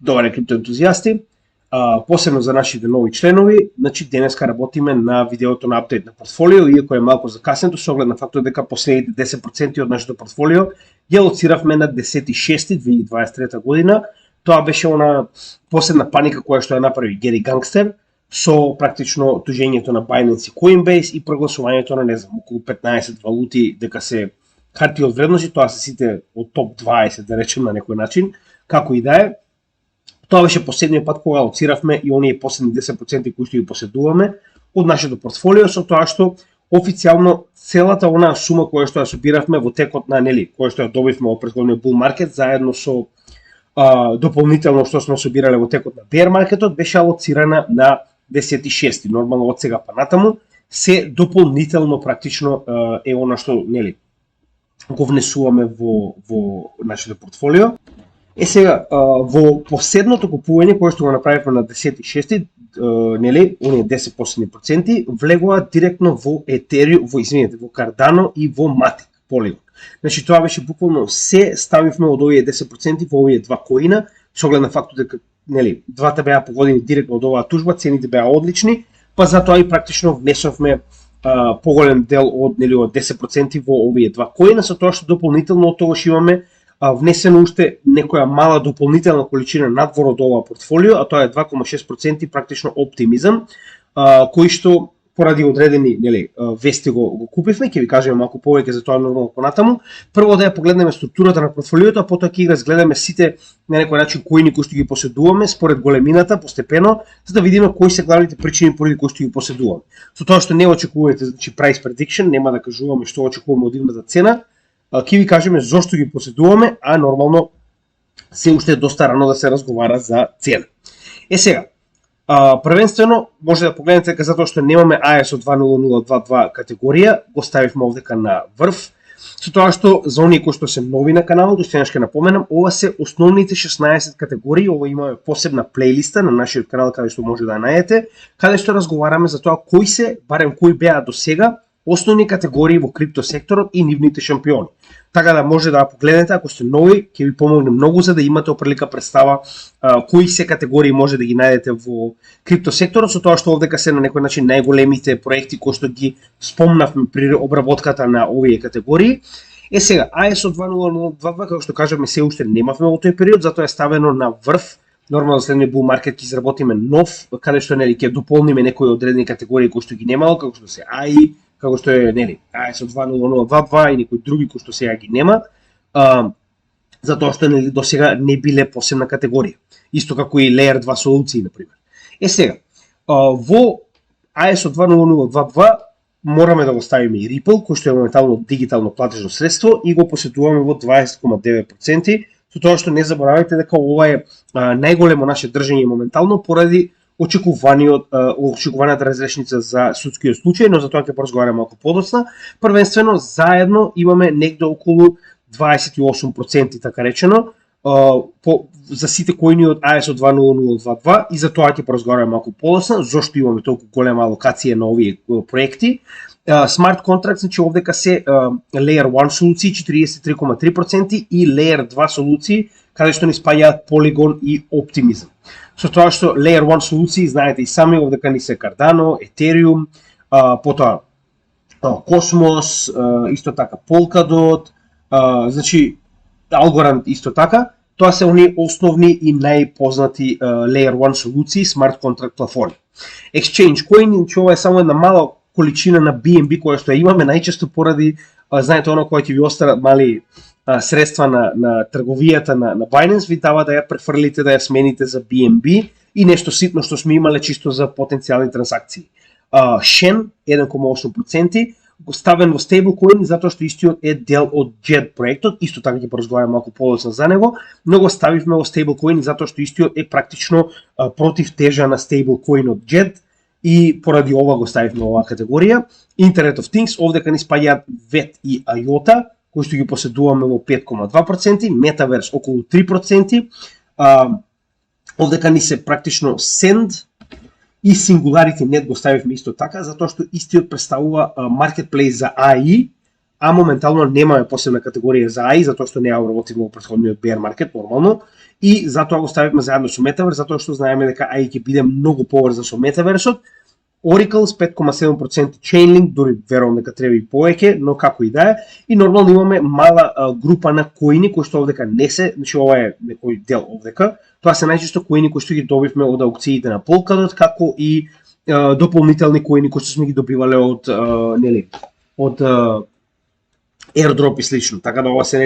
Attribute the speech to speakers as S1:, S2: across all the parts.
S1: Добре, криптоентузијасти, посебно за нашите нови членови, значи денеска работиме на видеото на апдейт на портфолио, иако е малку закасено со оглед на фактот дека последните 10% од нашето портфолио ја лоциравме на 10.6.2023 година. Тоа беше она последна паника која што ја направи Гери Гангстер со практично тужењето на Binance и Coinbase и прогласувањето на, не знам, околу 15 валути дека се харти од вредности, тоа се сите од топ 20, да речем на некој начин, како и да е. Тоа беше последниот пат кога лоциравме и оние последни 10% кои што ги поседуваме од нашето портфолио, со тоа што официјално целата онаа сума која што ја собиравме во текот на, која што ја добивме од претходниот bull market заедно со дополнително што сме собирале во текот на bear маркетот беше алоцирана на 10.6. Нормално од сега па натаму се дополнително практично е она што го внесуваме во нашето портфолио. Сега, во последното купување кое што го направивме на 10.6, оние 10 последни проценти влегува директно во Ethereum, во Cardano и во Matic Polygon. Значи тоа беше буквално се ставивме од овие 10% во овие два коина, со оглед на фактот дека двата беа погодени директно од оваа тужба, цените беа одлични, па затоа и практично внесовме поголем дел од 10% во овие два коина, со тоа што дополнително од тогаш имаме внесено уште некоја мала дополнителна количина надвор од оваа портфолио, а тоа е 2,6% практично оптимизам, кои што поради одредени вести го купивме, ќе ви кажеме малку повеќе за тоа нормално понатаму. Прво да ја погледнеме структурата на портфолиото, а потоа ќе ги разгледаме сите на некој начин коини кои што ги поседуваме според големината постепено, за да видиме кои се главните причини поради кои што ги поседуваме. Со тоа што не очекувате, значи price prediction, нема да кажуваме што очекуваме од идната цена, ќе ви кажеме зошто ги поседуваме, а нормално се уште е доста рано да се разговара за цена. Сега, првенствено може да погледнете дека затоа што немаме ISO 20022 категорија, го ставивме овдека на врв, со тоа што за оние кои што се нови на каналот, уште еднаш ќе напоменам, ова се основните 16 категории, ова имаме посебна плейлиста на нашиот канал каде што може да ја најдете, каде што разговараме за тоа кои се, барем кои беа до сега, основни категории во крипто секторот и нивните шампиони. Така да може да погледнете, ако сте нови, ќе ви помогне многу за да имате оприлика представа кои се категории може да ги најдете во крипто секторот, со тоа што овдека се на некој начин најголемите проекти кои што ги спомнавме при обработката на овие категории. Сега, ISO 20022, како што кажаме, се уште немавме во тој период, затоа е ставено на врв. Нормално следниот bull market ќе изработиме нов, каде што ќе дополниме некои одредени категории кои што ги немало, како што се AI, како што е ISO 20022 и некои други кои што сега ги нема, затоа што до сега не биле посебна категорија. Исто како и Layer 2 солуции, например. Сега, во ISO 20022 мораме да го ставиме и Ripple, кој што е моментално дигитално платежно средство и го поседуваме во 20,9%, со тоа што не заборавајте дека ова е најголемо наше држење моментално поради очекуваната разрешница за судскиот случај, но за тоа ќе поразговараме малку подоцна. Првенствено, заедно имаме негде околу 28%, така речено, за сите коини од ISO 20022 и за тоа ќе поразговараме малку подоцна, зошто имаме толку голема алокација на овие проекти. Smart Contract, значи овдека се Layer 1 солуции 43,3% и Layer 2 солуции, каде што ни спаѓаат Polygon и Optimism. Со тоа што Layer 1 солуции, знаете и сами, овдека ни се Cardano, Ethereum, потоа Cosmos, исто така Polkadot, значи Algorand исто така, тоа се оние основни и најпознати Layer 1 солуции, Smart Contract платформи. Exchange Coin, че ова е само една мала количина на BNB која што имаме, најчесто поради, знаете, оно кој ќе ви остарат мали средства на трговијата на Binance, ви дава да ја префрлите, да ја смените за BNB и нешто ситно што сме имале чисто за потенцијални трансакции. Shen, 1,8%, го ставен во стейблкоин затоа што истиот е дел од JET проектот, исто така ќе поразговараме малку подоцна за него, но го ставивме во стейблкоин затоа што истиот е практично против тежа на стейблкоин од JET и поради ова го ставивме во оваа категорија. Internet of Things, овдека ни спаѓаат VET и IOTA, кои што ги поседуваме во 5,2%, Metaverse околу 3%, овдека ни се практично Send и Singularity Net го ставивме исто така, затоа што истиот представува marketplace за AI, а моментално немаме посебна категорија за AI, затоа што не ја обработивме во претходниот bear market нормално, и затоа го ставивме заедно со Metaverse, затоа што знаеме дека AI ќе биде многу поврзан со Metaverse-от. Oracle с 5,7% Chainlink, дури верувам дека треба и повеќе, но како и да е. И нормално имаме мала група на коини кои што овдека не се, значи ова е некој дел овдека. Тоа се најчесто коини кои што ги добивме од аукциите на Polkadot, како и дополнителни коини кои што сме ги добивале од од airdrop и слично. Така да ова се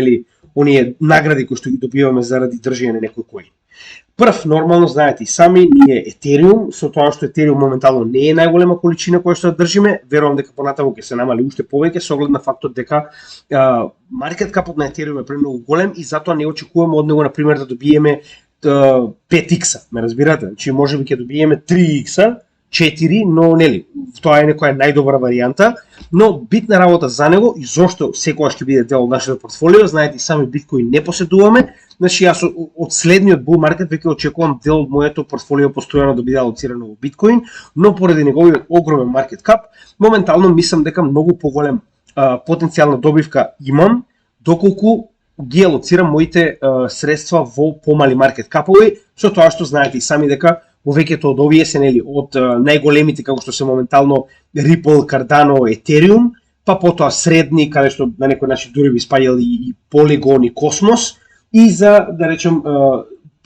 S1: оние награди кои што ги добиваме заради држење на некој коин. Прв, нормално, знаете и сами, ние Ethereum, со тоа што Ethereum моментално не е најголема количина која што држиме, верувам дека понатаму ќе се намали уште повеќе со оглед на фактот дека маркет капот на Ethereum е премногу голем и затоа не очекуваме од него, например, да добиеме 5x, ме разбирате? Значи можеби ќе добиеме 3x, 4, но тоа е некоја најдобра варијанта, но битна работа за него и зошто секогаш ќе биде дел од нашето портфолио, знаете и сами биткоин не поседуваме, значи јас од следниот bull market веќе очекувам дел од моето портфолио постојано да биде алоцирано во биткоин, но поради неговиот огромен маркет кап, моментално мислам дека многу поголем потенцијална добивка имам, доколку ги алоцирам моите средства во помали маркет капови, со тоа што знаете и сами дека повеќето од овие се од најголемите како што се моментално Ripple, Cardano, Ethereum, па потоа средни каде што на некој начин дури би спаѓали и Polygon и Cosmos и за да речем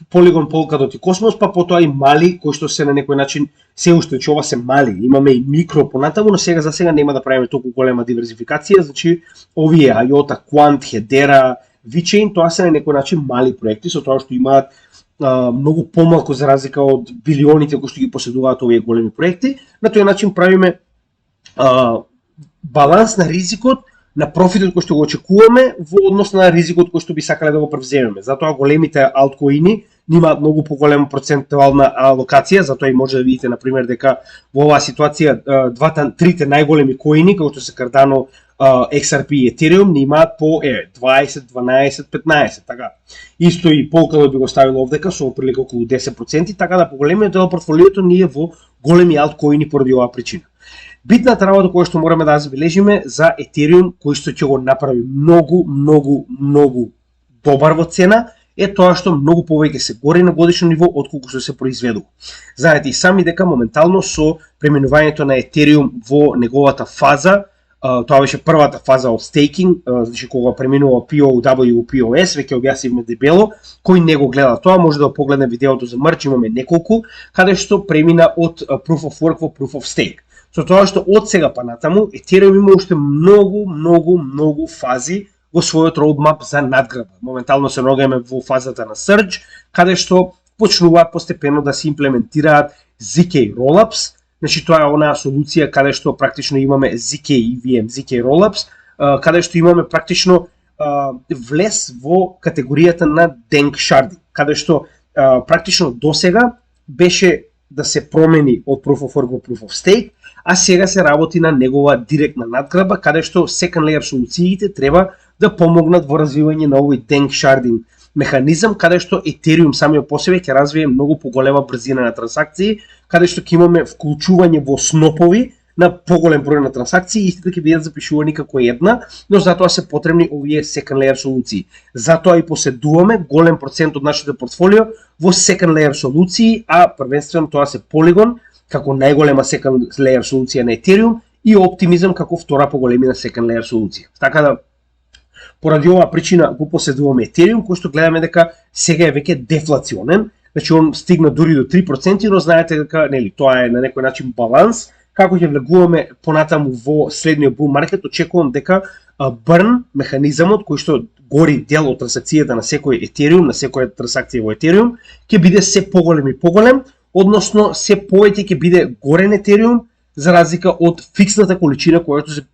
S1: Polygon, Polkadot и Cosmos, па потоа и мали кои што се на некој начин се уште ова се мали, имаме и микро понатаму, но сега за сега нема да правиме толку голема диверзификација, значи овие IOTA, Quant, Hedera, VeChain, тоа се на некој начин мали проекти со тоа што имаат многу помалку за разлика од билионите кои што ги поседуваат овие големи проекти. На тој начин правиме баланс на ризикот, на профитот кој што го очекуваме во однос на ризикот кој што би сакале да го превземеме. Затоа големите алткоини имаат многу поголема процентуална алокација, затоа и може да видите на пример дека во оваа ситуација трите најголеми коини како што се Cardano, XRP и Ethereum не имаат по 20, 12, 15, така. Исто и Polkadot би го ставил овдека со прилика околу 10%, така да по големиот дел од портфолиото ние во големи алткоини поради оваа причина. Битната работа која што мораме да забележиме за Ethereum, кој што ќе го направи многу добар во цена, е тоа што многу повеќе се гори на годишно ниво отколку што се произведува. Знаете и сами дека моментално со преминувањето на Ethereum во неговата фаза, тоа беше првата фаза од стейкинг, значи кога преминува POW POS, веќе објаснивме дебело, кој не го гледа тоа, може да погледне видеото за мрч, имаме неколку, каде што премина од Proof of Work во Proof of Stake. Со тоа што од сега па натаму, Ethereum има уште многу фази во својот roadmap за надградба. Моментално се наоѓаме во фазата на Surge, каде што почнуваат постепено да се имплементираат ZK Rollups. Значи тоа е онаа солуција каде што практично имаме ZK EVM, ZK Rollups, каде што имаме практично влез во категоријата на Dank Sharding, каде што практично досега беше да се промени од Proof of Work во Proof of Stake, а сега се работи на негова директна надградба, каде што second layer солуциите треба да помогнат во развивање на овој Dank Sharding механизам, каде што Ethereum самиот по себе ќе развие многу поголема брзина на трансакции, каде што ќе имаме вклучување во снопови на поголем број на трансакции, истите ќе бидат запишувани како една, но затоа се потребни овие second layer солуции. Затоа и поседуваме голем процент од нашето портфолио во second layer солуции, а првенствено тоа се Polygon како најголема second layer солуција на Ethereum и Optimism како втора по големина second layer солуција. Така да поради оваа причина го поседуваме Ethereum, кој што гледаме дека сега е веќе дефлационен, значи он стигна дури до 3%, но знаете дека тоа е на некој начин баланс. Како ќе влегуваме понатаму во следниот bull market, очекувам дека burn механизамот кој што гори дел од трансакцијата на секој Ethereum, на секоја трансакција во Ethereum, ќе биде се поголем и поголем, односно се повеќе ќе биде горен Ethereum за разлика од фиксната количина која што се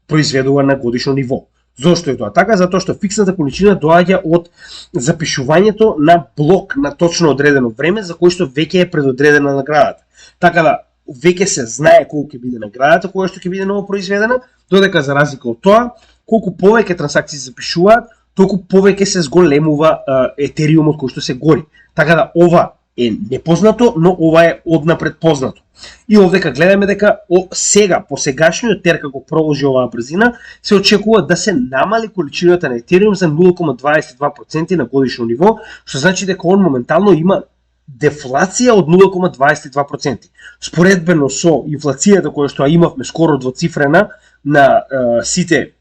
S1: произведува на годишно ниво. Зошто е тоа така? Затоа што фиксната количина доаѓа од запишувањето на блок на точно одредено време за кој што веќе е предодредена наградата. Така да веќе се знае колку ќе биде наградата која што ќе биде ново произведена, додека за разлика од тоа, колку повеќе трансакции се запишуваат, толку повеќе се зголемува Етериумот кој што се гори. Така да ова е непознато, но ова е однапред познато. И овдека гледаме дека сега, по сегашниот тер како проложи оваа брзина, се очекува да се намали количината на Етериум за 0,22% на годишно ниво, што значи дека он моментално има дефлација од 0,22%. Споредбено со инфлацијата која што имавме скоро двоцифрена на сите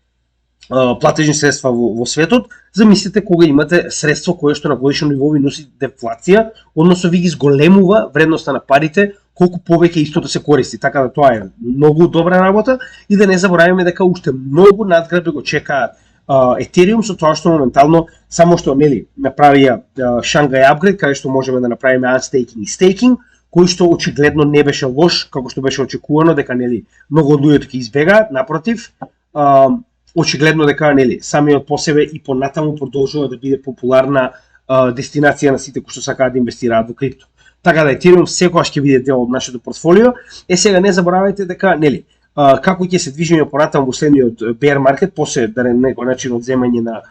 S1: платежни средства во светот, замислите кога имате средство кое што на годишно ниво ви носи дефлација, односно ви ги зголемува вредноста на парите, колку повеќе истото се користи. Така да тоа е многу добра работа и да не забораваме дека уште многу надграби го чекаат Ethereum со тоа што моментално само што направија Shanghai Upgrade, каде што можеме да направиме unstaking и staking, кој што очигледно не беше лош, како што беше очекувано дека многу од луѓето ќе избегаат, напротив, очигледно дека самиот по себе и понатаму продолжува да биде популарна дестинација на сите кои што сакаат да инвестираат во крипто. Така да Ethereum секогаш ќе биде дел од нашето портфолио. Сега не заборавајте дека како ќе се движиме понатаму во следниот bear market, после да некој начин од земање на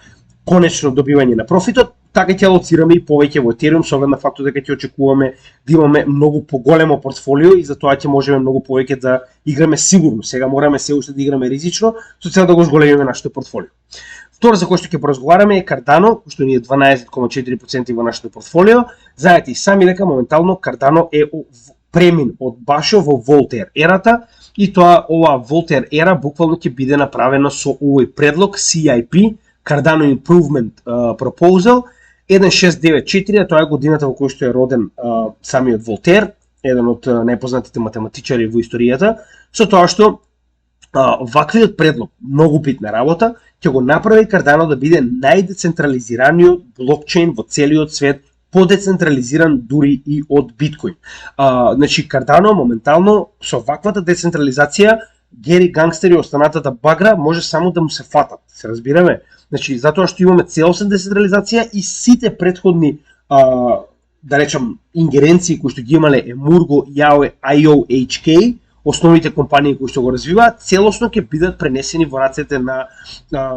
S1: конечно добивање на профитот, така ќе алоцираме и повеќе во Ethereum, со оглед на фактот дека ќе очекуваме да имаме многу поголемо портфолио и затоа ќе можеме многу повеќе да играме сигурно. Сега мораме се уште да играме ризично, со цел да го зголемиме нашето портфолио. Второ за кој што ќе поразговараме е Cardano, кој што ни е 12,4% во нашето портфолио. Знаете и сами дека моментално Cardano е премин од башо во Voltaire ерата и тоа оваа Voltaire ера буквално ќе биде направена со овој предлог CIP, Cardano Improvement Proposal 1694, тоа е годината во која што е роден самиот Волтер, еден од најпознатите математичари во историјата, со тоа што ваквиот предлог, многу битна работа, ќе го направи Cardano да биде најдецентрализираниот блокчейн во целиот свет, подецентрализиран дури и од биткоин. Значи Cardano моментално со ваквата децентрализација Гери Гангстер и останатата багра може само да му се фатат, се разбираме? Значи затоа што имаме целосна децентрализација и сите претходни да речам ингеренции кои што ги имале Emurgo, Yao, IOHK, основните компании кои што го развиваат, целосно ќе бидат пренесени во рацете на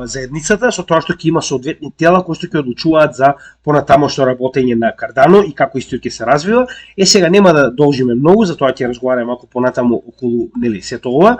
S1: заедницата, со тоа што ќе има соодветни тела кои што ќе одлучуваат за понатамошно работење на Cardano и како исто ќе се развива. Сега нема да должиме многу, затоа ќе разговараме малку понатаму околу сето ова.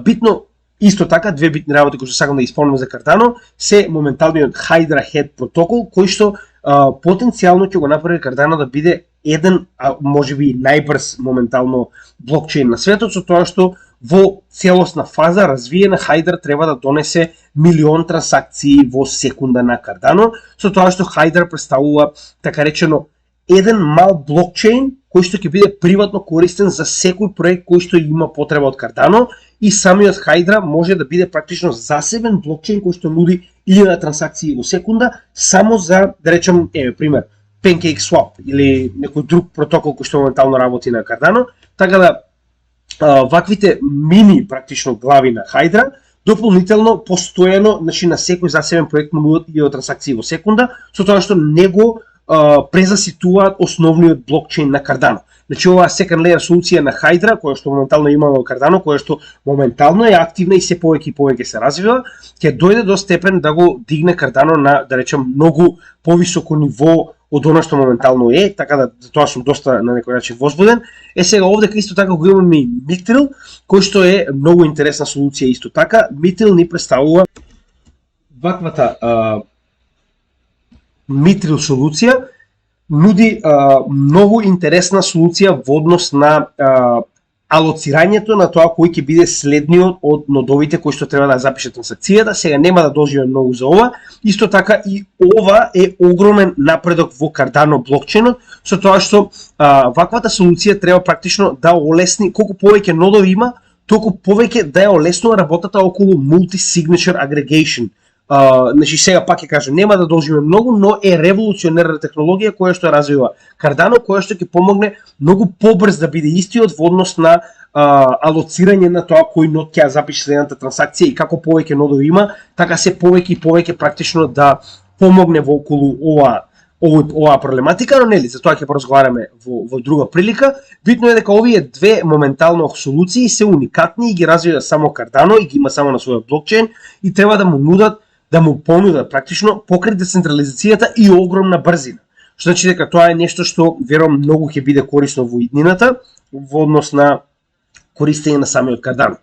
S1: Битно исто така две битни работи кои што сакам да исполнам за Cardano се моменталниот Hydra Head протокол кој што потенцијално ќе го направи Cardano да биде еден, можеби најбрз моментално блокчейн на светот, со тоа што во целосна фаза развиена Hydra треба да донесе 1.000.000 трансакции во секунда на Cardano, со тоа што Hydra представува така речено еден мал блокчейн кој што ќе биде приватно користен за секој проект кој што има потреба од Cardano и самиот Hydra може да биде практично засебен блокчейн кој што нуди 1000 трансакции во секунда само за, да речем, пример, PancakeSwap или некој друг протокол кој што моментално работи на Cardano, така да ваквите мини практично глави на Hydra дополнително постојано, значи на секој засебен проект нудат 1000 трансакции во секунда, со тоа што него презаситуваат основниот блокчейн на Cardano. Значи оваа second layer солуција на Hydra, која што моментално имаме во Cardano, која што моментално е активна и се повеќе и повеќе се развива, ќе дојде до степен да го дигне Cardano на, да речем, многу повисоко ниво од она што моментално е, така да за тоа сум доста на некој начин возбуден. Сега овде исто така го имаме и Mithril, кој што е многу интересна солуција исто така. Mithril ни представува ваквата Mithril солуција, нуди многу интересна солуција во однос на алоцирањето на тоа кој ќе биде следниот од нодовите кои што треба да запише трансакцијата. Сега нема да должиме многу за ова. Исто така и ова е огромен напредок во Cardano блокчейнот, со тоа што ваквата солуција треба практично да олесни, колку повеќе нодови има, толку повеќе да ја олеснува работата околу multi-signature aggregation. Значи сега пак ќе кажам, нема да должиме многу, но е револуционерна технологија која што развива Cardano, која што ќе помогне многу побрз да биде истиот во однос на алоцирање на тоа кој нод ќе запише следната трансакција и како повеќе нодови има, така се повеќе и повеќе практично да помогне во околу оваа проблематика, но за тоа ќе поразговараме во друга прилика. Битно е дека овие две моментално солуции се уникатни и ги развива само Cardano и ги има само на својот блокчейн и треба да му понудат практично покрај децентрализацијата и огромна брзина. што значи дека тоа е нешто што верувам многу ќе биде корисно во иднината во однос на користење на самиот Cardano.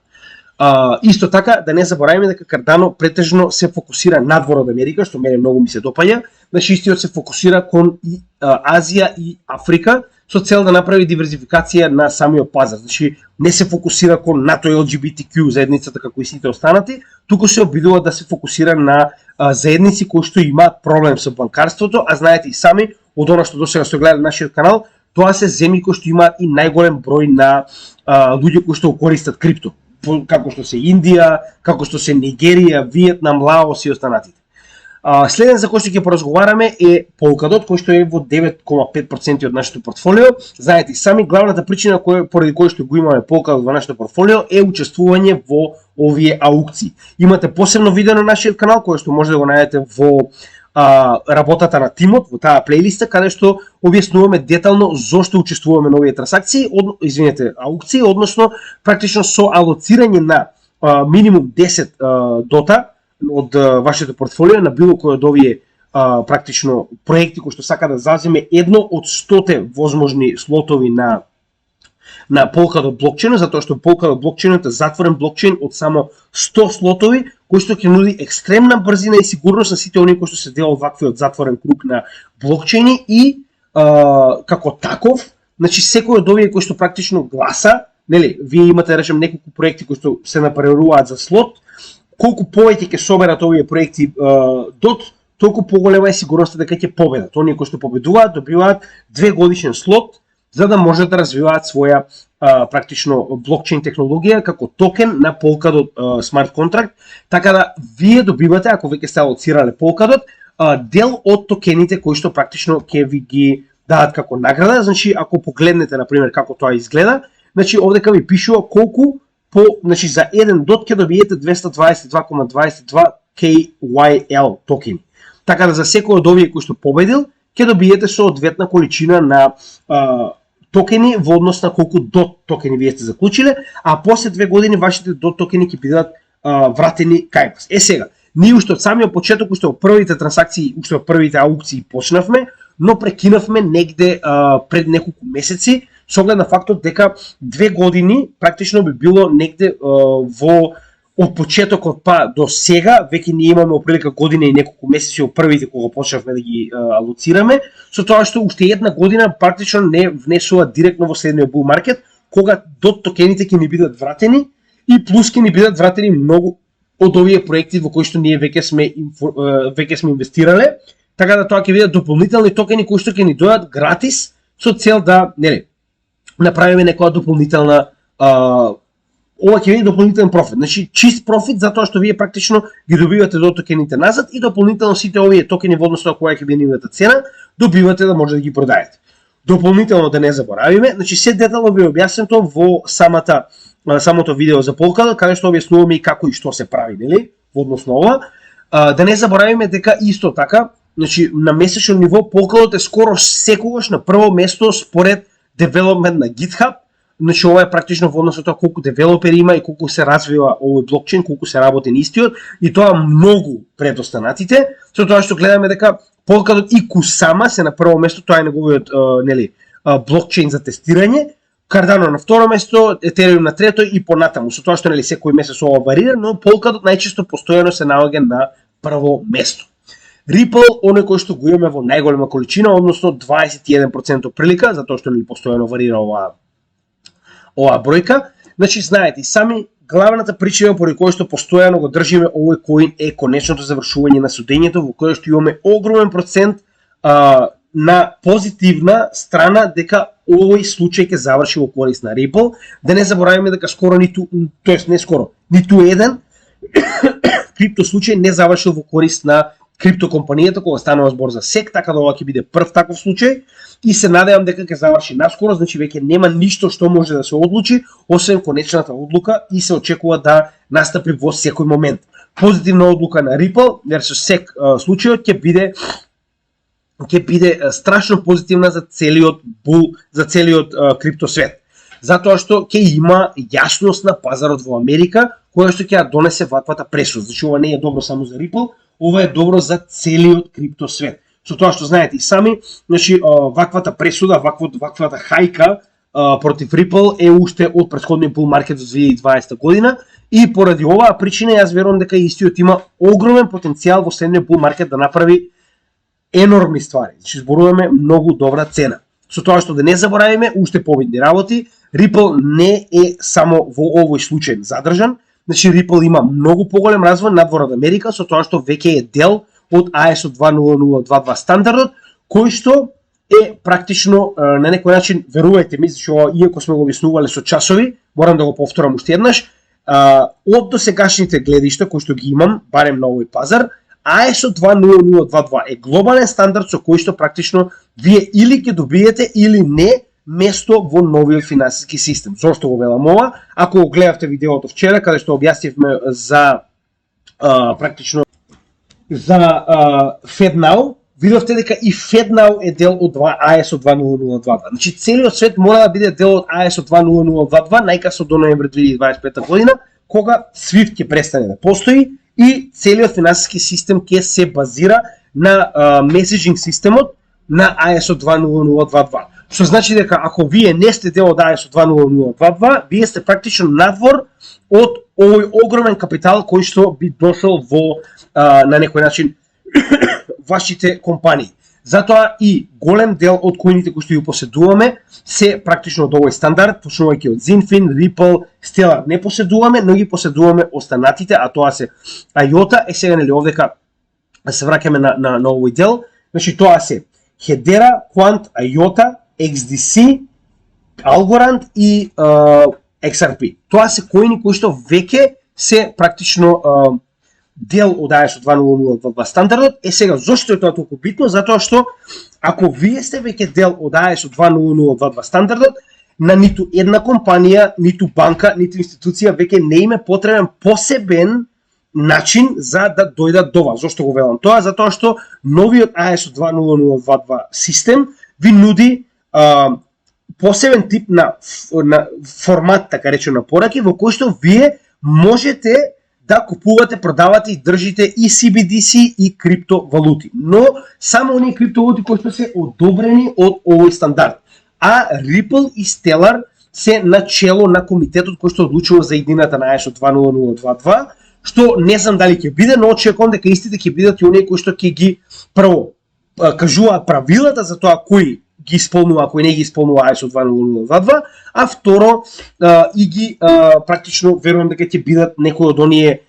S1: Исто така, да не забораваме дека Cardano претежно се фокусира надвор од Америка, што мене многу ми се допаѓа. Значи истиот се фокусира кон Азија и Африка со цел да направи диверзификација на самиот пазар. Значи не се фокусира кон НАТО и LGBTQ заедницата како и сите останати, туку се обидува да се фокусира на заедници кои што имаат проблем со банкарството, а знаете и сами од она што досега сте гледали нашиот канал, тоа се земји кои што имаат и најголем број на луѓе кои што користат крипто, како што се Индија, како што се Нигерија, Виетнам, Лаос и останатите. Следен за кој што ќе поразговараме е Polkadot, кој што е во 9,5% од нашето портфолио. Знаете сами, главната причина поради кој што го имаме Polkadot во нашето портфолио е учествување во овие аукции. Имате посебно видео на нашиот канал кој што може да го најдете во работата на тимот, во таа плейлиста, каде што објаснуваме детално зошто учествуваме на овие трансакции, аукции, односно практично со алоцирање на минимум 10 дота од вашето портфолио на било кој од овие практично проекти кои што сака да заземе едно од 100 возможни слотови на Polkadot блокчейнот, затоа што Polkadot блокчейнот е затворен блокчейн од само 100 слотови, кој што ќе нуди екстремна брзина и сигурност на сите оние кои што се дел од ваквиот затворен круг на блокчейни и како таков, значи секој од овие кои што практично гласа, нели, вие имате да речем неколку проекти кои што се напреруваат за слот, колку повеќе ќе соберат овие проекти дот, толку поголема е сигурноста дека ќе победат. Оние кои што победуваат добиваат 2 годишен слот за да можат да развиваат своја практично блокчейн технологија како токен на Polkadot смарт контракт, така да вие добивате, ако веќе сте алоцирале Polkadot, дел од токените кои што практично ќе ви ги дадат како награда. Значи ако погледнете на пример како тоа изгледа, значи овдека ви пишува колку значи за еден дот ќе добиете 222,22 KYL токени. Така да за секој од овие кои што победил, ќе добиете соодветна количина на токени во однос на колку дот токени вие сте заклучиле, а после 2 години вашите дот токени ќе бидат вратени кај вас. Сега, ние уште од самиот почеток, уште од првите трансакции, уште од првите аукции почнавме, но прекинавме негде пред неколку месеци, со оглед на фактот дека 2 години практично би било негде во од почетокот па до сега, веќе ние имаме оприлика година и неколку месеци од првите кога почнавме да ги алоцираме, со тоа што уште една година практично не внесува директно во следниот bull market, кога дот токените ќе ни бидат вратени и плюс ќе ни бидат вратени многу од овие проекти во кои што ние веќе сме инвестирале, така да тоа ќе бидат дополнителни токени кои што ќе ни дојдат гратис со цел да, нели, направиме некоја дополнителна ова ќе биде дополнителен профит. Значи чист профит затоа што вие практично ги добивате до токените назад и дополнително сите овие токени во однос на која ќе биде нивната цена, добивате да може да ги продаете. Дополнително да не заборавиме, значи се детално ви објаснето во самото видео за Polkadot, каде што објаснуваме и како и што се прави, нели, во однос на ова. Да не заборавиме дека исто така, значи на месечно ниво Polkadot е скоро секогаш на прво место според девелопмент на GitHub. Значи ова е практично во однос на тоа колку девелопери има и колку се развива овој блокчейн, колку се работи на истиот, и тоа многу пред останатите, со тоа што гледаме дека Polkadot и Kusama се на прво место, тоа е неговиот нели блокчейн за тестирање, Cardano на второ место, Ethereum на трето и понатаму, со тоа што нели секој месец ова варира, но Polkadot најчесто постојано се наоѓа на прво место. Ripple, оној кој што го имаме во најголема количина, односно 21% прилика, затоа што нели постојано варира оваа бројка. Значи знаете сами, главната причина поради која што постојано го држиме овој коин е конечното завршување на судењето, во кое што имаме огромен процент на позитивна страна дека овој случај ќе заврши во корист на Ripple. Да не забораваме дека скоро ниту еден крипто случај не завршил во корист на криптокомпанијата кога станува збор за SEC, така да ова ќе биде прв таков случај и се надевам дека ќе заврши наскоро, значи веќе нема ништо што може да се одлучи освен конечната одлука и се очекува да настапи во секој момент. Позитивна одлука на Ripple versus SEC случајот ќе биде страшно позитивна за целиот крипто свет. Затоа што ќе има јасност на пазарот во Америка која што ќе ја донесе ваквата пресуда. Значи ова не е добро само за Ripple, ова е добро за целиот крипто свет. со тоа што знаете и сами, значи ваквата пресуда, ваквата хајка против Ripple е уште од претходниот bull маркет за 2020 година и поради оваа причина јас верувам дека истиот има огромен потенцијал во следниот bull маркет да направи енормни ствари. Значи зборуваме многу добра цена. Со тоа што да не заборавиме уште побитни работи, Ripple не е само во овој случај задржан, значи Ripple има многу поголем развој надвор од Америка со тоа што веќе е дел од ISO 20022 стандардот, кој што е практично на некој начин, верувајте ми, што иако сме го објаснувале со часови, морам да го повторам уште еднаш, од досегашните гледишта кои што ги имам, барем на овој пазар, ISO 20022 е глобален стандард со кој што практично вие или ќе добиете или не место во новиот финансиски систем. Зошто го велам ова? Ако го гледавте видеото вчера, каде што објаснивме за практично за FedNow, видовте дека и FedNow е дел од ISO 20022. Значи целиот свет мора да биде дел од ISO 20022 најкасно до ноември 2025 година, кога SWIFT ќе престане да постои и целиот финансиски систем ќе се базира на меседжинг системот на ISO 20022. Што значи дека ако вие не сте дел од ISO 20022, вие сте практично надвор од овој огромен капитал кој што би дошол во на некој начин вашите компании. Затоа и голем дел од коините кои што ја поседуваме се практично од овој стандард, почнувајќи од Zinfin, Ripple, Stellar не поседуваме, но ги поседуваме останатите, а тоа се IOTA. Сега нели овдека се враќаме на овој дел. Значи тоа се Hedera, Quant, IOTA, XDC, Algorand и XRP. Тоа се коини кои што веќе се практично дел од ISO 20022 стандардот. Сега, зошто е тоа толку битно? Затоа што ако вие сте веќе дел од ISO 20022 стандардот, на ниту една компанија, ниту банка, ниту институција веќе не им е потребен посебен начин за да дојдат до вас. Зошто го велам тоа? Затоа што новиот ISO 20022 систем ви нуди посебен тип на формат, така речено, на пораки, во кој што вие можете да купувате, продавате и држите и CBDC и криптовалути. Но само оние криптовалути кои што се одобрени од овој стандард. А Ripple и Stellar се начело на комитетот кој што одлучува за иднината на ISO 20022, што не знам дали ќе биде, но очекувам дека истите ќе бидат и оние кои што ќе ги прво кажуваат правилата за тоа кои ги исполнува, кој не ги исполнува ISO 20022, а второ и ги практично верувам дека ќе бидат некои од оние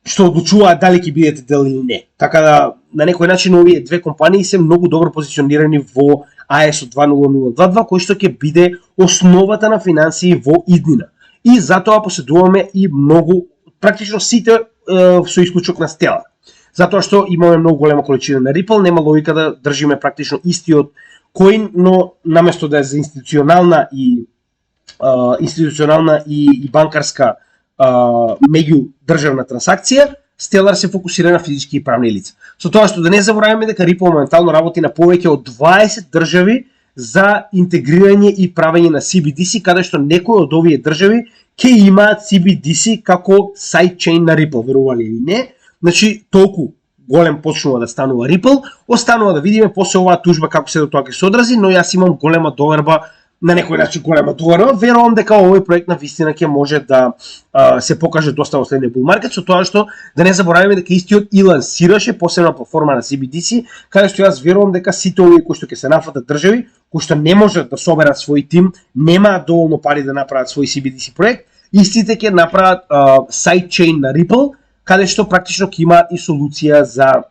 S1: што одлучуваат дали ќе бидете дел или не. Така да на некој начин овие две компании се многу добро позиционирани во ISO 20022, кој што ќе биде основата на финансии во иднина. И затоа поседуваме и многу, практично сите со исклучок на Stellar. Затоа што имаме многу голема количина на Ripple, нема логика да држиме практично истиот коин, но наместо да е за институционална и банкарска меѓудржавна трансакција, Stellar се фокусира на физички и правни лица. Со тоа што да не забораваме дека Ripple моментално работи на повеќе од 20 држави за интегрирање и правење на CBDC, каде што некои од овие држави ќе имаат CBDC како сайдчейн на Ripple, верували или не. Значи толку голем почнува да станува Ripple, останува да видиме после оваа тужба како се до тоа ќе се одрази, но јас имам голема доверба, на некој начин голема доверба, верувам дека овој проект на вистина ќе може да се покаже доста во следниот bull маркет, со тоа што да не забораваме дека истиот и лансираше посебна платформа на CBDC, каде што јас верувам дека сите овие кои што ќе се нафатат држави, кои што не можат да соберат свој тим, немаат доволно пари да направат свој CBDC проект, истите ќе направат сайдчейн на Ripple, каде што практично ќе имаат и солуција за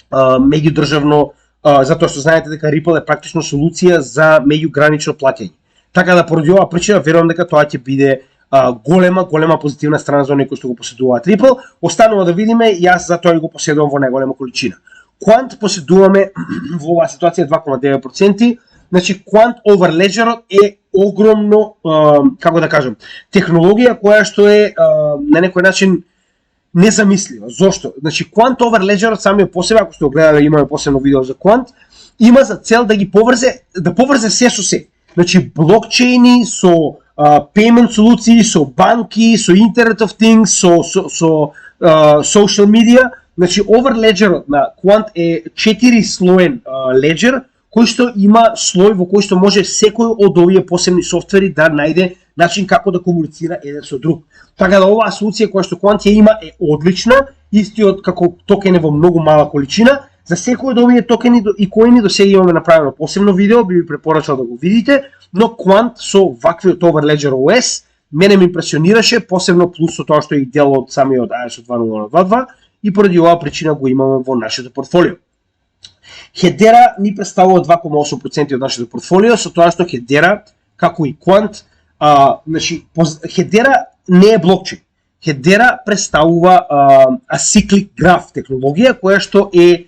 S1: меѓудржавно, затоа што знаете дека Ripple е практично солуција за меѓугранично плаќање. Така да поради оваа причина верувам дека тоа ќе биде голема позитивна страна за оние кои што го поседуваат Ripple. Останува да видиме, јас затоа го поседувам во најголема количина. Quant поседуваме во оваа ситуација 2,9%. Значи Quant over Ledger е огромно, како да кажам, технологија која што е на некој начин незамислива. Зошто? Значи Quant over Ledger самиот по себе, ако сте го гледале, имаме посебно видео за Quant, има за цел да ги поврзе се со се. Значи блокчейни со payment солуции, со банки, со Internet of Things, со social media, Значи, Overledgerот на Quant е 4-слоен леджер, кој што има слој во кој што може секој од овие посебни софтвери да најде начин како да комуницира еден со друг. Така да оваа солуција која што Quant ја има е одлична, истиот како токен е во многу мала количина. За секој од овие токени и коини до сега имаме направено посебно видео, би ви препорачал да го видите, но Quant со ваквиот Overledger OS мене ме импресионираше, посебно плюс со тоа што е дел од самиот ISO 20022 и поради оваа причина го имаме во нашето портфолио. Hedera ни представува 2,8% од нашето портфолио, со тоа што Hedera, како и Quant, значи, Hedera не е блокчейн. Hedera представува acyclic graph технологија, која што е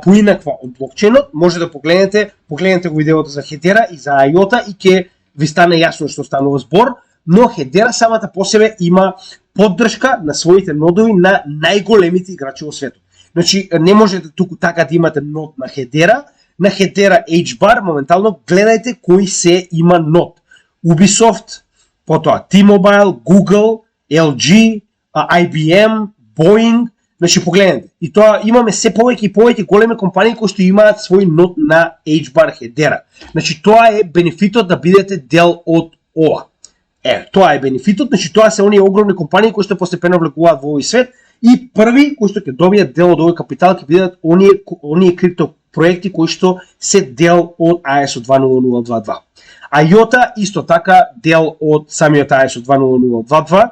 S1: поинаква од блокчейнот. Може да погледнете го видеото за Hedera и за IOTA и ќе ви стане јасно што станува збор, но Hedera самата по себе има поддршка на своите нодови на најголемите играчи во светот. Значи, не можете туку така да имате нод на Hedera. На Hedera HBAR моментално гледајте кои се има нод. Ubisoft, потоа T-Mobile, Google, LG, IBM, Boeing. Значи, погледнете. И тоа имаме се повеќе и повеќе големи компании кои што имаат свој нод на HBAR Hedera. Значи, тоа е бенефитот да бидете дел од ова. Тоа е бенефитот, значи тоа се оние огромни компании кои што постепено влегуваат во овој свет и први кои што ќе добијат дел од овој капитал ќе бидат оние крипто проекти кои што се дел од ISO 20022. IOTA исто така дел од самиот ISO 20022,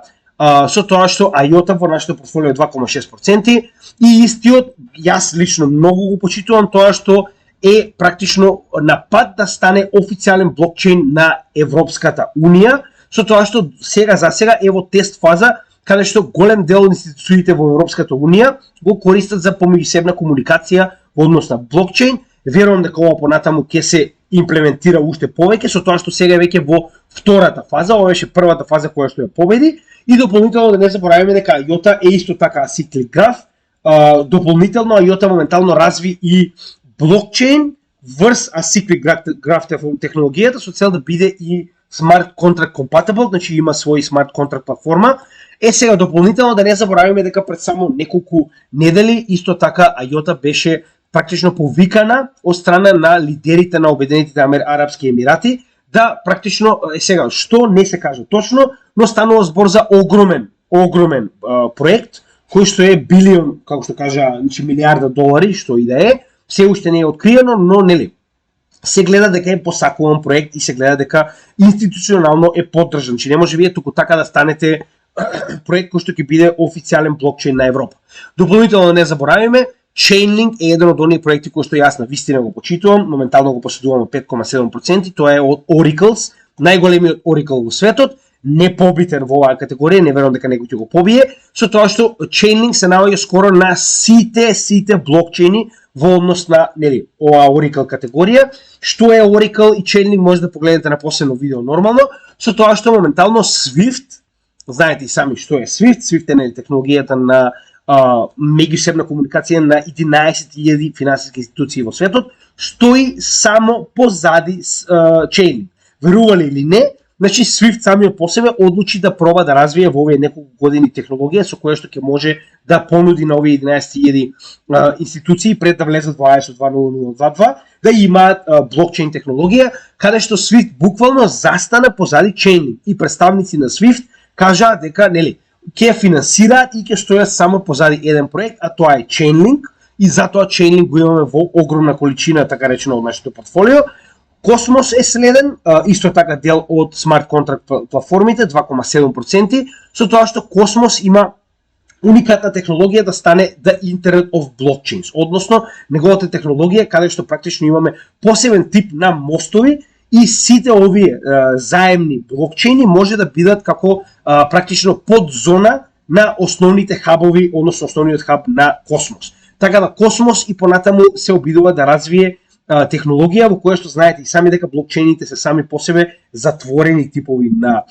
S1: со тоа што IOTA во нашето портфолио е 2,6% и истиот, јас лично многу го почитувам тоа што е практично на пат да стане официјален блокчейн на Европската Унија, со тоа што за сега е во тест фаза, каде што голем дел од институциите во Европската Унија го користат за помеѓусебна комуникација во однос на блокчейн. Верувам дека ова понатаму ќе се имплементира уште повеќе, со тоа што сега е веќе во втората фаза, ова беше првата фаза која што ја победи, и дополнително да не забораваме дека IOTA е исто така acyclic graph. Дополнително IOTA моментално разви и блокчейн врз acyclic graph технологијата со цел да биде и smart contract compatible, значи има свој smart contract платформа. Сега дополнително да не забораваме дека пред само неколку недели исто така IOTA беше практично повикана од страна на лидерите на Обединетите Арапски Емирати да практично сега што не се кажа точно, но станува збор за огромен проект кој што е билион, како што кажа, значи милиарда долари, што и да е, се уште не е откриено, но нели се гледа дека е посакуван проект и се гледа дека институционално е поддржан. Значи не може вие туку така да станете проект кој што ќе биде официјален блокчейн на Европа. Дополнително не забораваме, Chainlink е еден од оние проекти кои што јас на вистина го почитувам, моментално го поседувам 5,7%, тоа е од Oracles, најголемиот Oracle во светот, не побитен во оваа категорија, не верувам дека некој ќе го побие, со тоа што Chainlink се наоѓа скоро на сите блокчейни во однос на оваа Oracle категорија. Што е Oracle и Chainlink може да погледнете на посебно видео нормално, со тоа што моментално Swift, знаете и сами што е Swift, Swift е технологијата на меѓусебна комуникација на 11.000 финансиски институции во светот, стои само позади Chainlink. Верували или не, значи Swift самиот по себе одлучи да проба да развие во овие неколку години технологија со која што ќе може да понуди на овие 11.000 институции пред да влезат во ISO 20022 да имаат блокчейн технологија, каде што Swift буквално застана позади Chainlink и представници на Swift кажаа дека ќе финансираат и ќе стојат само позади еден проект, а тоа е Chainlink, и затоа Chainlink го имаме во огромна количина, така речено, од нашето портфолио. Cosmos е следен, исто така дел од смарт контракт платформите, 2,7%, со тоа што Cosmos има уникатна технологија да стане the Internet of Blockchains, односно неговата технологија каде што практично имаме посебен тип на мостови и сите овие заемни блокчейни може да бидат како практично подзона на основните хабови, односно основниот хаб на Cosmos. Така да Cosmos и понатаму се обидува да развие технологија во која што знаете и сами дека блокчейните се сами по себе затворени типови на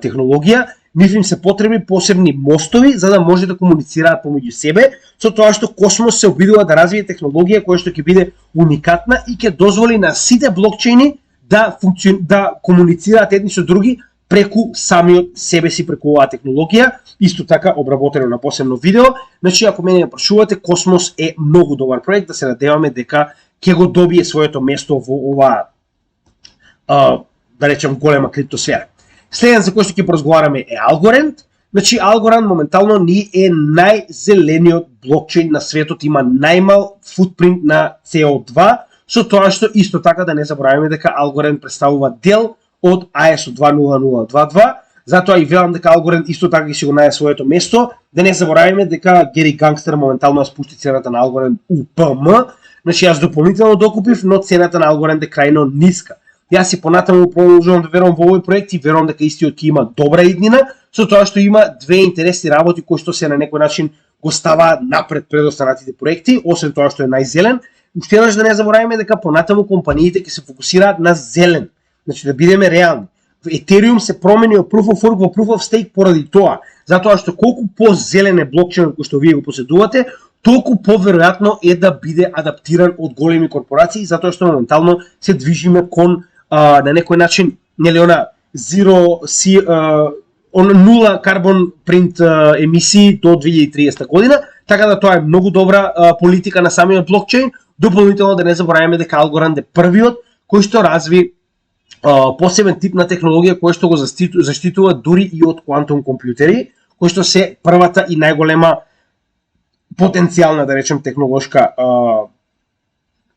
S1: технологија, нив им се потребни посебни мостови за да може да комуницираат помеѓу себе, со тоа што Cosmos се обидува да развие технологија која што ќе биде уникатна и ќе дозволи на сите блокчейни да комуницираат едни со други преку самиот себе си преку оваа технологија, исто така обработено на посебно видео. Значи, ако мене ја прашувате, Космос е многу добар проект, да се надеваме дека ќе го добие своето место во оваа, да речем, голема криптосфера. Следен за кој што ќе поразговараме е Algorand. Значи, Algorand моментално ни е најзелениот блокчейн на светот, има најмал футпринт на CO2, со тоа што исто така да не забораваме дека Algorand представува дел од ISO 20022, затоа и велам дека Algorand исто така ќе си го најде своето место. Да не забораваме дека Гери Гангстер моментално ја спушти цената на Algorand UPM, значи јас дополнително докупив, но цената на Algorand е крајно ниска. Јас си понатаму продолжувам да верувам во овој проект и верувам дека истиот ќе има добра иднина, со тоа што има две интересни работи кои што се на некој начин го става напред пред останатите проекти, освен тоа што е најзелен. Уште еднаш да не забораваме дека понатаму компаниите ќе се фокусираат на зелен. Значи да бидеме реални. Ethereum се промени од Proof of Work во Proof of Stake поради тоа, затоа што колку по-зелен е блокчейнот кој што вие го поседувате, толку поверојатно е да биде адаптиран од големи корпорации, затоа што моментално се движиме кон на некој начин, нели она нула карбон принт емисии до 2030 година, така да тоа е многу добра политика на самиот блокчейн. Дополнително да не забораваме дека Algorand е првиот кој што разви посебен тип на технологија кој што го заштитува дури и од квантум компјутери, кој што се првата и најголема потенцијална, да речем, технолошка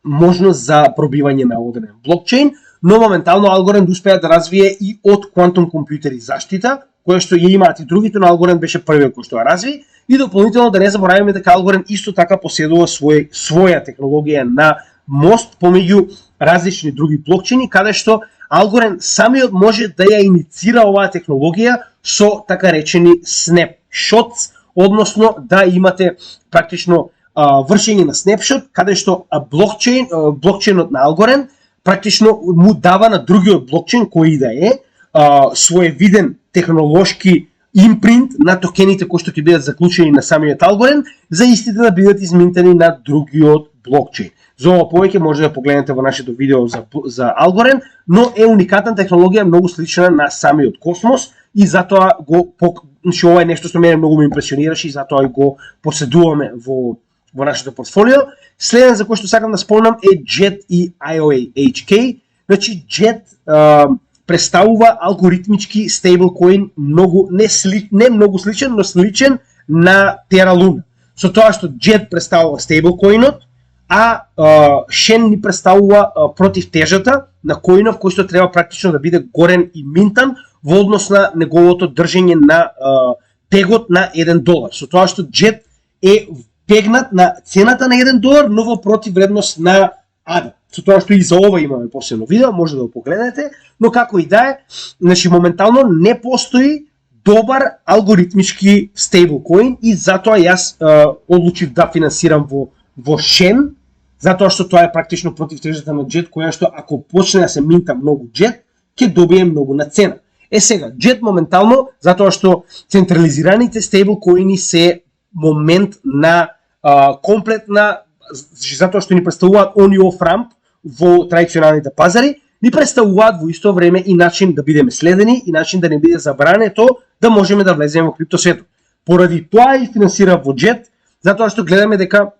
S1: можност за пробивање на одреден блокчейн, но моментално Algorand успеа да развие и од квантум компјутери заштита, која што ја имаат и другите, но Algorand беше првиот кој што ја разви, и дополнително да не забораваме дека Algorand исто така поседува своја технологија на мост помеѓу различни други блокчейни, каде што Algorand самиот може да ја иницира оваа технологија со така речени snapshots, односно да имате практично вршење на snapshot, каде што блокчейнот на Algorand практично му дава на другиот блокчейн кој да е своевиден технолошки импринт на токените кои што ќе бидат заклучени на самиот Algorand, за истите да бидат изминтени на другиот блокчейн. За ова повеќе може да погледнете во нашето видео за Algorand, но е уникатна технологија, многу слична на самиот Космос и затоа значи ова е нешто што мене многу ме импресионираше и затоа и го поседуваме во нашето портфолио. Следен за кој што сакам да спомнам е JET и IOHK. Значи JET представува алгоритмички стейблкоин многу не многу сличен, но сличен на Terra Luna. Со тоа што JET представува стейблкоинот, а Shen ни представува против тежата на коинов кој што треба практично да биде горен и минтан во однос на неговото држење на пегот на $1. Со тоа што JET е пегнат на цената на $1, но во противвредност на ADA. Со тоа што и за ова имаме посебно видео, може да го погледнете, но како и да е, значи моментално не постои добар алгоритмички стейблкоин и затоа јас одлучив да финансирам во Shen, затоа што тоа е практично против тежата на JET, која што ако почне да се минта многу JET, ќе добие многу на цена. Сега, JET моментално, затоа што централизираните стейблкоини се момент на комплетна, затоа што ни представуваат on и off ramp во традиционалните пазари, ни представуваат во исто време и начин да бидеме следени и начин да не биде забрането да можеме да влеземе во криптосветот. Поради тоа и финансира во JET, затоа што гледаме дека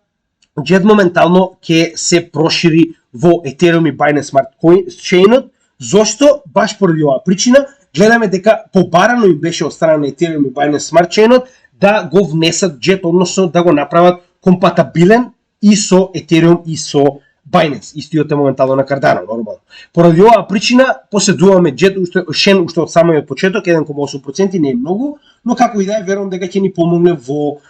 S1: JET моментално ќе се прошири во Ethereum и Binance Smart Chain-от. Зошто? Баш поради оваа причина гледаме дека побарано им беше од страна на Ethereum и Binance Smart Chain-от да го внесат JET, односно да го направат компатабилен и со Ethereum и со Binance. Истиот е моментално на Cardano, нормално. Поради оваа причина поседуваме JET, Shen уште од самиот почеток, 1,8% не е многу, но како и да е, верувам дека ќе ни помогне во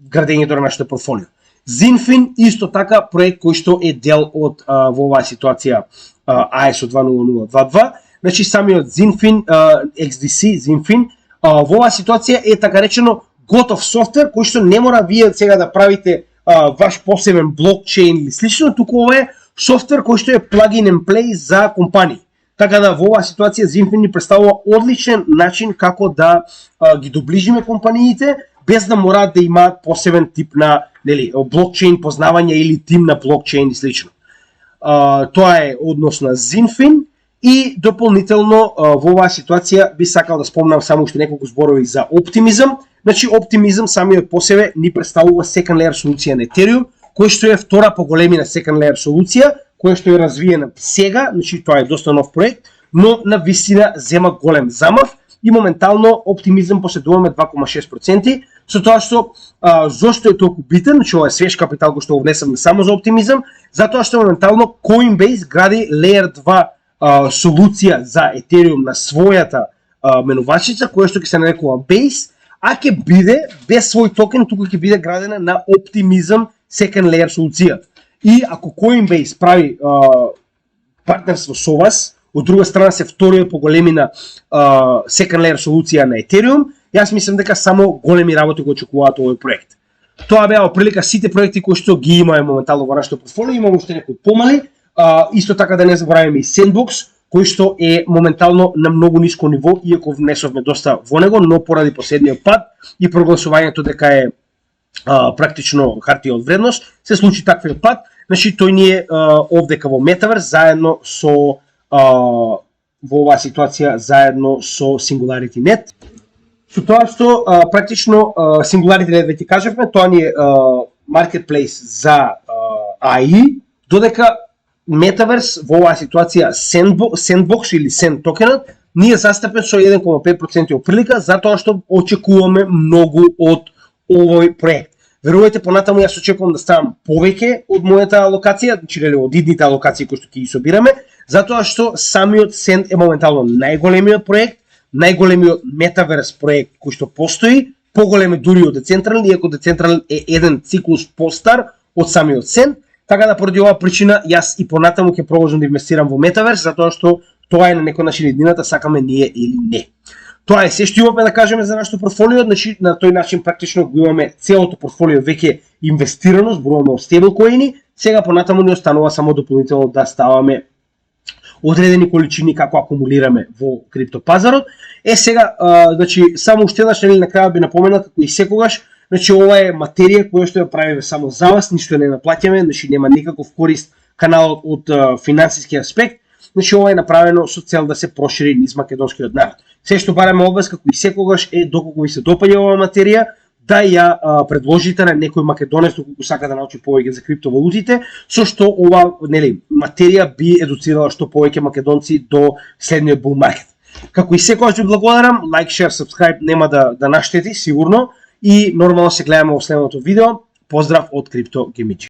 S1: градењето на нашето портфолио. Zinfin исто така проект кој што е дел од во оваа ситуација ISO 20022. Значи самиот Zinfin XDC Zinfin во оваа ситуација е така речено готов софтвер кој што не мора вие сега да правите ваш посебен блокчейн или слично, туку ова е софтвер кој што е plugin and play за компании. Така да во оваа ситуација Zinfin ни представува одличен начин како да ги доближиме компаниите без да мораат да имаат посебен тип на блокчейн познавање или тим на блокчейн и слично. Тоа е однос на Zinfin И дополнително во оваа ситуација би сакал да спомнам само уште неколку зборови за Optimism. Значи Optimism самиот по себе ни представува second layer солуција на Ethereum, која што е втора по големина second layer солуција, која што е развиена сега, значи тоа е доста нов проект, но на вистина зема голем замав и моментално Optimism поседуваме 2,6%, со тоа што зошто е толку битен, значи ова е свеж капитал кој што го внесаме само за Optimism, затоа што моментално Coinbase гради Layer 2 солуција за Ethereum на својата менувачица, која што ќе се нарекува Base, а ќе биде без свој токен, туку ќе биде градена на Optimism second layer солуција. И ако Coinbase прави партнерство со вас, од друга страна се вториот по големина second layer солуција на Ethereum, јас мислам дека само големи работи го очекуваат овој проект. Тоа беа оприлика сите проекти кои што ги имаме моментално во нашето портфолио, имаме уште некои помали, исто така да не забораваме и Sandbox, кој што е моментално на многу ниско ниво, иако внесовме доста во него, но поради последниот пат и прогласувањето дека е практично хартија од вредност, се случи таквиот пат. Значи тој ни е овдека во Metaverse заедно со во оваа ситуација заедно со SingularityNet. Со тоа што практично SingularityNet веќе кажавме, тоа ни е marketplace за AI, додека Metaverse во оваа ситуација Sandbox или Sand токенот ни е застапен со 1,5% оприлика, затоа што очекуваме многу од овој проект. Верувајте, понатаму јас очекувам да ставам повеќе од мојата алокација, значи од идните алокации кои што ќе ги собираме, затоа што самиот Sand е моментално најголемиот проект, најголемиот Metaverse проект кој што постои, поголем е дури од Decentral, иако Decentral е еден циклус постар од самиот Sand. Така да поради оваа причина јас и понатаму ќе продолжам да инвестирам во Metaverse, затоа што тоа е на некој начин иднината, сакаме ние или не. Тоа е се што имаме да кажеме за нашето портфолио, значи на тој начин практично го имаме целото портфолио веќе инвестирано, зборуваме о стейблкоини, сега понатаму ни останува само дополнително да ставаме одредени количини како акумулираме во криптопазарот. Сега, значи само уште еднаш на крај би напоменал како и секогаш, значи ова е материја која што ја правиме само за вас, ништо не наплаќаме, значи нема никаков корист каналот од финансиски аспект. Значи ова е направено со цел да се прошири низ македонскиот народ. Се што бараме од вас како и секогаш е доколку ви се допаѓа оваа материја, да ја предложите на некој македонец доколку сака да научи повеќе за криптовалутите, со што ова материја би едуцирала што повеќе македонци до следниот bull market. Како и секогаш ви благодарам, лайк, шер, сабскрайб нема да наштети сигурно и нормално се гледаме во следното видео. Поздрав од Крипто Гемиџи.